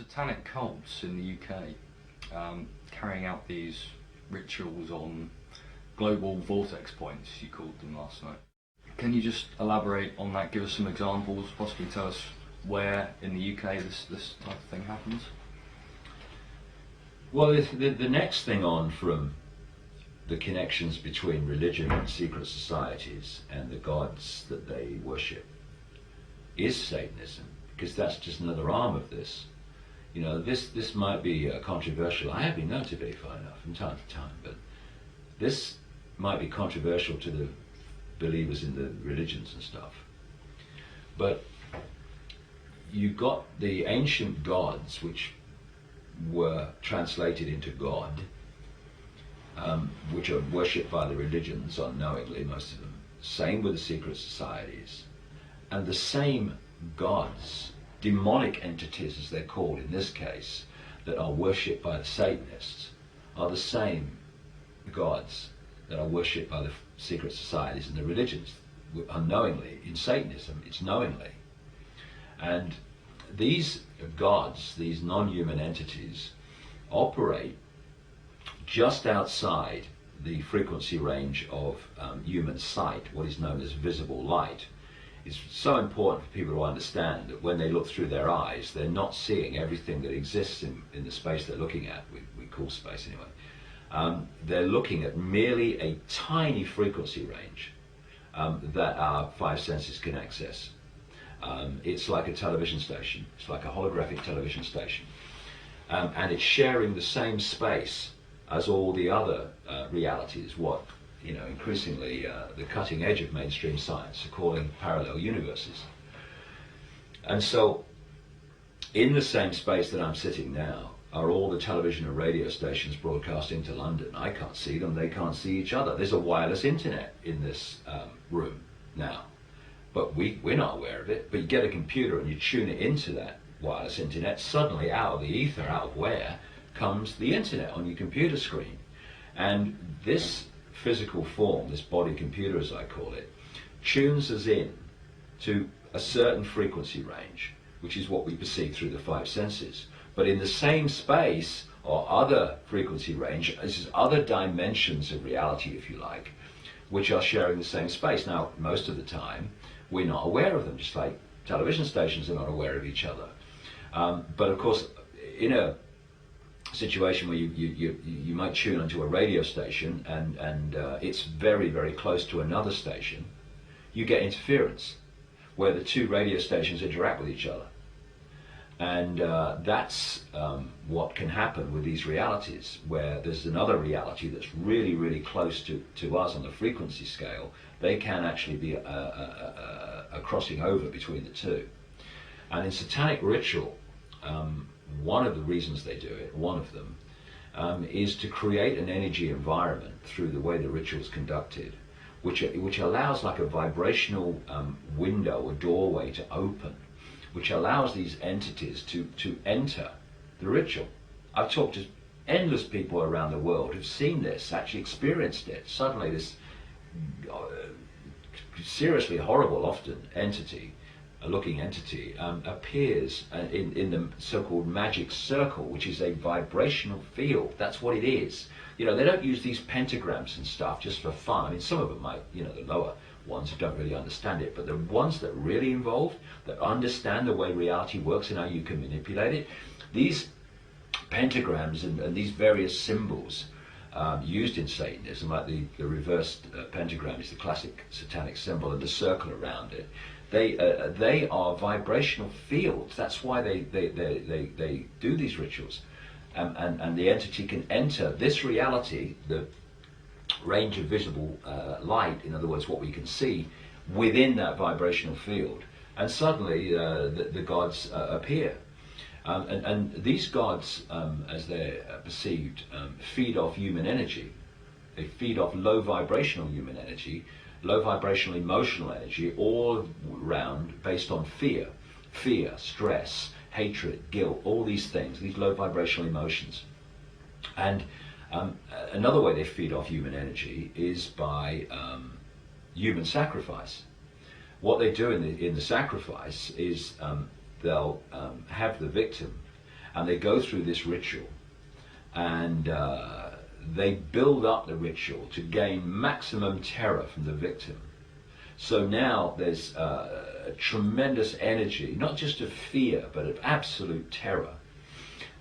satanic cults in the UK carrying out these rituals on global vortex points, you called them last night. Can you just elaborate on that, give us some examples, possibly tell us where in the UK this type of thing happens? Well, the next thing on from the connections between religion and secret societies and the gods that they worship is Satanism, because that's just another arm of this. You know, this might be controversial. I have been known to be, funny enough, from time to time, but this might be controversial to the believers in the religions and stuff. But you got the ancient gods, which were translated into God, which are worshipped by the religions unknowingly, most of them. Same with the secret societies. And the same gods, demonic entities as they're called in this case, that are worshipped by the Satanists, are the same gods that are worshipped by the secret societies and the religions unknowingly. In Satanism, it's knowingly. And these gods, these non-human entities, operate just outside the frequency range of human sight, what is known as visible light. It's so important for people to understand that when they look through their eyes, they're not seeing everything that exists in the space they're looking at, we call space anyway. They're looking at merely a tiny frequency range that our five senses can access. It's like a television station. It's like a holographic television station. And it's sharing the same space as all the other realities, what, you know, increasingly the cutting edge of mainstream science are calling parallel universes. And so, in the same space that I'm sitting now are all the television and radio stations broadcasting to London. I can't see them, they can't see each other. There's a wireless internet in this room now. But we're not aware of it. But you get a computer and you tune it into that wireless internet, suddenly out of the ether, out of where, comes the internet on your computer screen. And this physical form, this body computer as I call it, tunes us in to a certain frequency range, which is what we perceive through the five senses. But in the same space, or other frequency range, this is other dimensions of reality, if you like, which are sharing the same space. Now, most of the time, we're not aware of them, just like television stations are not aware of each other. But of course, in a situation where you might tune onto a radio station and it's very, very close to another station, you get interference where the two radio stations interact with each other. And that's what can happen with these realities, where there's another reality that's really, really close to us on the frequency scale. They can actually be a crossing over between the two. And in satanic ritual, one of the reasons they do it, one of them, is to create an energy environment through the way the ritual is conducted, which allows like a vibrational window or doorway to open, which allows these entities to enter the ritual. I've talked to endless people around the world who've seen this, actually experienced it. Suddenly this seriously horrible, often, looking entity appears in the so-called magic circle, which is a vibrational field. That's what it is. You know, they don't use these pentagrams and stuff just for fun. I mean, some of them might, you know, the lower ones who don't really understand it, but the ones that really involved, that understand the way reality works and how you can manipulate it, these pentagrams and these various symbols used in Satanism, like the reversed pentagram is the classic satanic symbol, and the circle around it, they are vibrational fields. That's why they do these rituals, and the entity can enter this reality, the range of visible light, in other words what we can see, within that vibrational field, and suddenly the gods appear. And these gods, as they're perceived, feed off human energy. They feed off low vibrational human energy, low vibrational emotional energy, all round based on fear, stress, hatred, guilt, all these things, these low vibrational emotions. And another way they feed off human energy is by human sacrifice. What they do in the sacrifice is they'll have the victim and they go through this ritual, and they build up the ritual to gain maximum terror from the victim. So now there's a tremendous energy, not just of fear, but of absolute terror.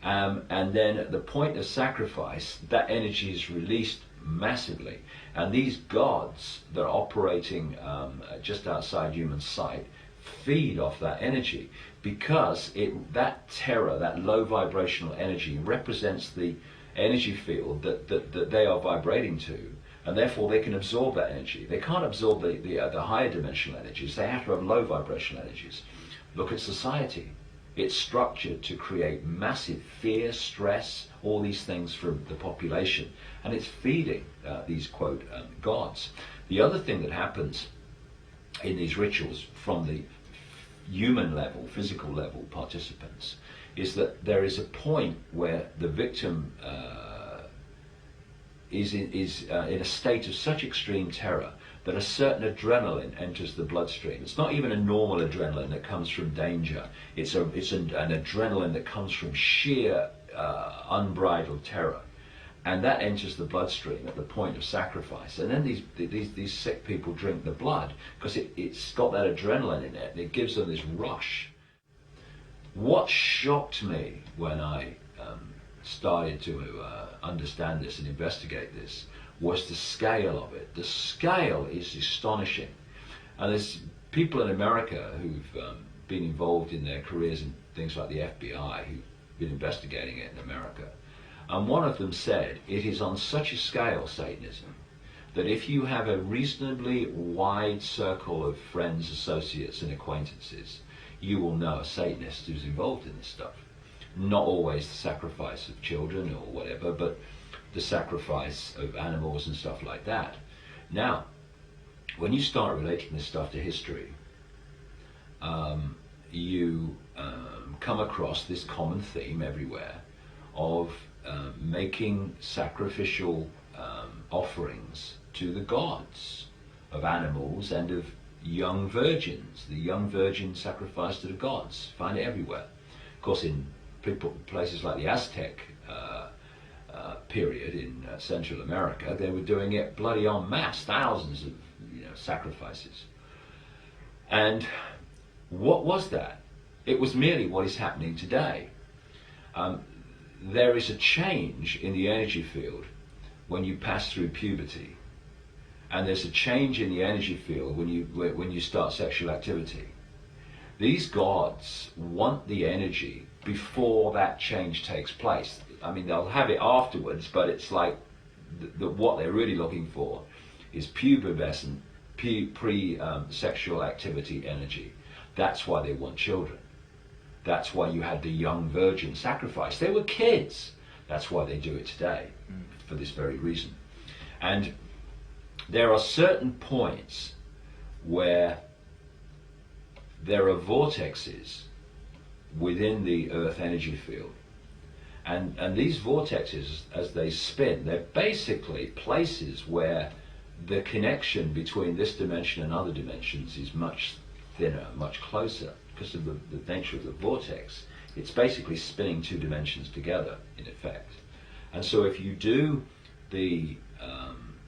And then at the point of sacrifice, that energy is released massively. And these gods that are operating just outside human sight feed off that energy, because that terror, that low vibrational energy, represents the energy field that they are vibrating to, and therefore they can absorb that energy. They can't absorb the higher dimensional energies. They have to have low vibrational energies. Look at society. It's structured to create massive fear, stress, all these things from the population, and it's feeding these, quote, gods. The other thing that happens in these rituals from the human level, physical level participants, is that there is a point where the victim is in a state of such extreme terror that a certain adrenaline enters the bloodstream. It's not even a normal adrenaline that comes from danger. It's an adrenaline that comes from sheer unbridled terror, and that enters the bloodstream at the point of sacrifice. And then these sick people drink the blood because it's got that adrenaline in it, and it gives them this rush. What shocked me when I started to understand this and investigate this was the scale of it. The scale is astonishing. And there's people in America who've been involved in their careers in things like the FBI who've been investigating it in America. And one of them said, it is on such a scale, Satanism, that if you have a reasonably wide circle of friends, associates and acquaintances, you will know a Satanist who's involved in this stuff. Not always the sacrifice of children or whatever, but the sacrifice of animals and stuff like that. Now, when you start relating this stuff to history, you come across this common theme everywhere of making sacrificial offerings to the gods of animals and of young virgins. The young virgin sacrificed to the gods. Find it everywhere. Of course, in places like the Aztec period in Central America, they were doing it bloody en masse, thousands of sacrifices. And what was that? It was merely what is happening today. There is a change in the energy field when you pass through puberty, and there's a change in the energy field when you start sexual activity. These gods want the energy before that change takes place. I mean, they'll have it afterwards, but it's like what they're really looking for is pubescent, pre-sexual activity energy. That's why they want children. That's why you had the young virgin sacrifice. They were kids. That's why they do it today, for this very reason. And there are certain points where there are vortexes within the Earth energy field. And these vortexes, as they spin, they're basically places where the connection between this dimension and other dimensions is much thinner, much closer, because of the nature of the vortex. It's basically spinning two dimensions together, in effect. And so if you do the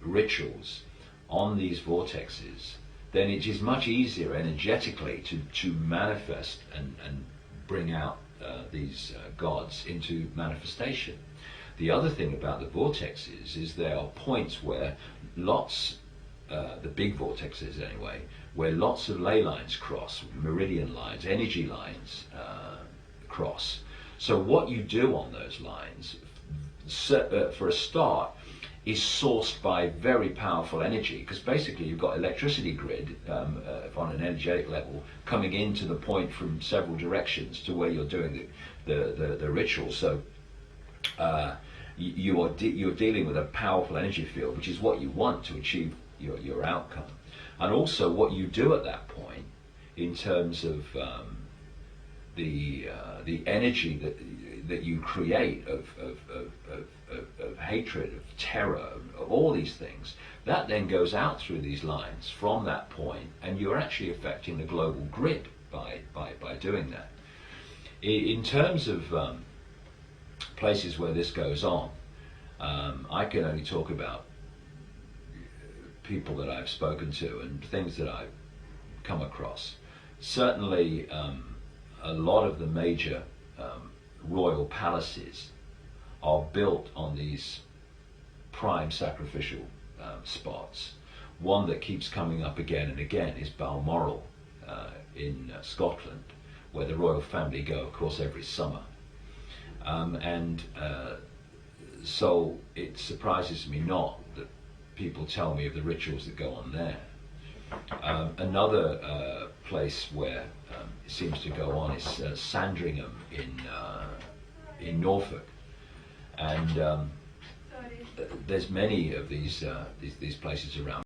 rituals on these vortexes, then it is much easier energetically to manifest and bring out these gods into manifestation. The other thing about the vortexes is there are points where lots, the big vortexes anyway, where lots of ley lines cross, meridian lines, energy lines cross. So what you do on those lines, for a start, is sourced by very powerful energy, because basically you've got electricity grid on an energetic level coming into the point from several directions to where you're doing the ritual. So you're dealing with a powerful energy field, which is what you want to achieve your outcome. And also what you do at that point in terms of the energy that you create of hatred, of terror, of all these things, that then goes out through these lines from that point, and you're actually affecting the global grid by doing that. In terms of places where this goes on, I can only talk about people that I've spoken to and things that I've come across. Certainly, a lot of the major royal palaces are built on these prime sacrificial spots. One that keeps coming up again and again is Balmoral in Scotland, where the royal family go, of course, every summer. So it surprises me not that people tell me of the rituals that go on there. Another place where it seems to go on is Sandringham in Norfolk, and there's many of these places around.